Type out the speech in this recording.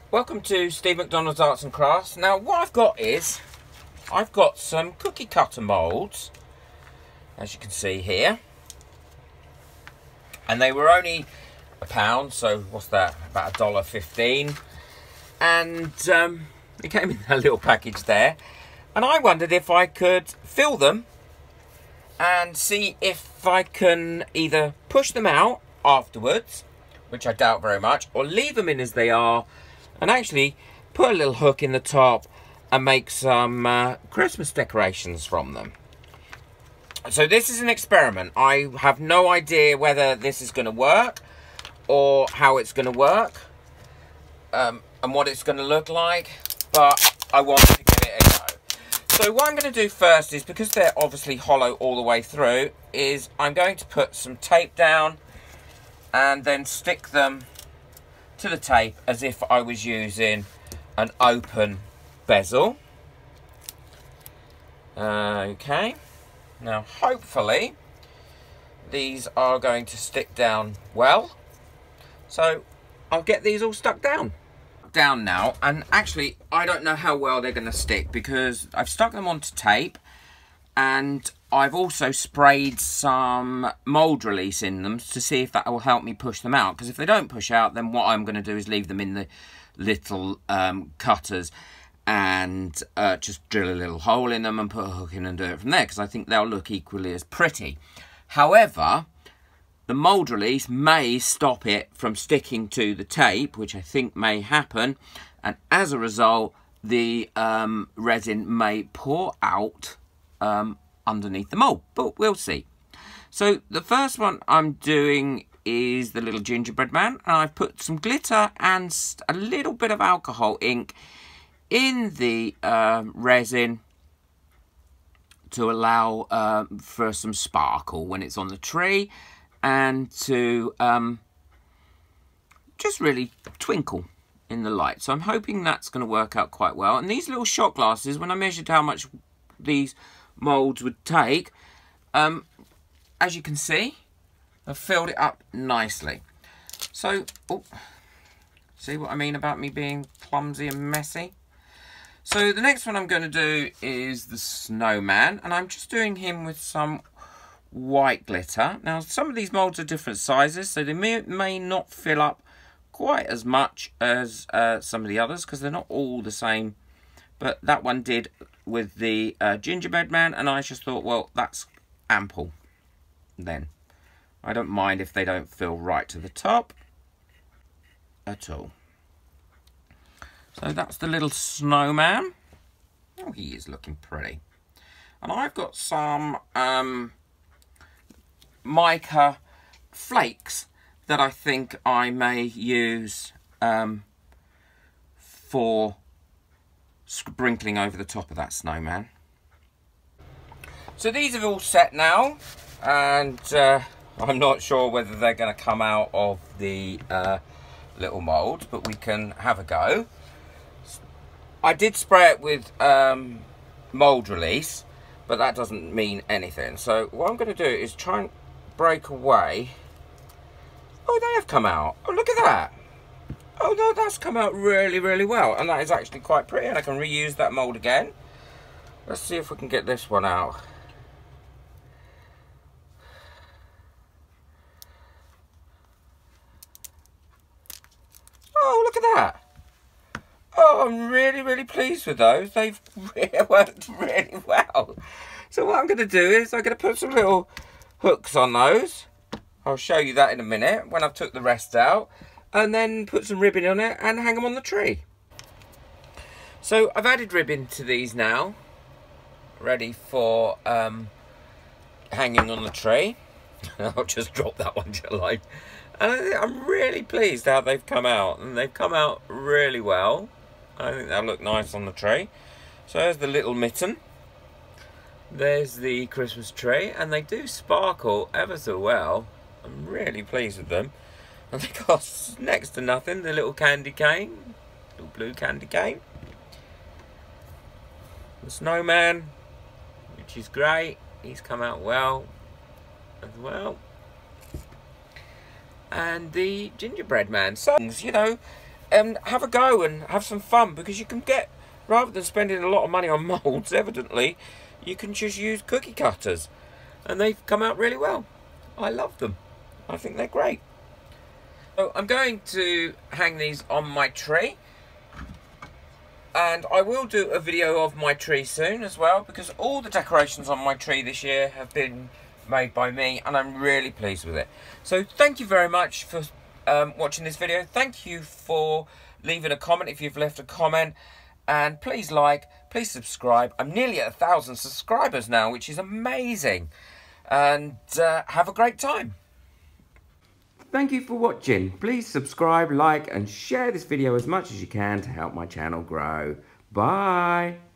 Welcome to Steve McDonald's Arts and Crafts. Now what I've got is, I've got some cookie cutter moulds, as you can see here. And they were only £1, so what's that, about $1.15. And it came in that little package there. And I wondered if I could fill them and see if I can either push them out afterwards, which I doubt very much, or leave them in as they are and actually put a little hook in the top and make some Christmas decorations from them. So this is an experiment. I have no idea whether this is going to work or how it's going to work and what it's going to look like, but I want to give it a go. So what I'm going to do first is, because they're obviously hollow all the way through, is I'm going to put some tape down and then stick them to the tape as if I was using an open bezel. Okay, now hopefully these are going to stick down well. So I'll get these all stuck down now, and actually I don't know how well they're going to stick because I've stuck them onto tape and I've also sprayed some mould release in them to see if that will help me push them out, because if they don't push out, then what I'm going to do is leave them in the little cutters and just drill a little hole in them and put a hook in and do it from there, because I think they'll look equally as pretty. However, the mould release may stop it from sticking to the tape, which I think may happen, and as a result the resin may pour out underneath the mould, but we'll see. So the first one I'm doing is the little gingerbread man, and I've put some glitter and a little bit of alcohol ink in the resin to allow for some sparkle when it's on the tree, and to just really twinkle in the light. So I'm hoping that's going to work out quite well. And these little shot glasses, when I measured how much these moulds would take, as you can see, I've filled it up nicely. So, see what I mean about me being clumsy and messy? So the next one I'm going to do is the snowman, and I'm just doing him with some white glitter. Now some of these moulds are different sizes, so they may not fill up quite as much as some of the others, because they're not all the same, but that one did with the gingerbread man, and I just thought, well, that's ample then. I don't mind if they don't fill right to the top at all. So that's the little snowman. Oh, he is looking pretty. And I've got some mica flakes that I think I may use for sprinkling over the top of that snowman. So these are all set now, and I'm not sure whether they're going to come out of the little mould, but we can have a go. I did spray it with mould release, but that doesn't mean anything. So what I'm going to do is try and break away. Oh, they have come out. Oh, look at that. Oh no, that's come out really, really well, and that is actually quite pretty, and I can reuse that mould again. Let's see if we can get this one out. Oh, look at that. Oh, I'm really, really pleased with those. They've worked really well. So what I'm going to do is I'm going to put some little hooks on those. I'll show you that in a minute when I've took the rest out, and then put some ribbon on it and hang them on the tree. So I've added ribbon to these now, ready for hanging on the tree. I'll just drop that one to life. And I'm really pleased how they've come out, and they've come out really well. I think they'll look nice on the tree. So there's the little mitten. There's the Christmas tree, and they do sparkle ever so well. I'm really pleased with them. And they cost next to nothing. The little candy cane, little blue candy cane. The snowman, which is great. He's come out well as well. And the gingerbread man. So, you know, have a go and have some fun, because you can get, rather than spending a lot of money on moulds, evidently, you can just use cookie cutters. And they've come out really well. I love them. I think they're great. So I'm going to hang these on my tree. And I will do a video of my tree soon as well, because all the decorations on my tree this year have been made by me, and I'm really pleased with it. So thank you very much for watching this video. Thank you for leaving a comment if you've left a comment, and please like, please subscribe. I'm nearly at 1,000 subscribers now, which is amazing, and have a great time. Thank you for watching. Please subscribe, like and share this video as much as you can to help my channel grow. Bye.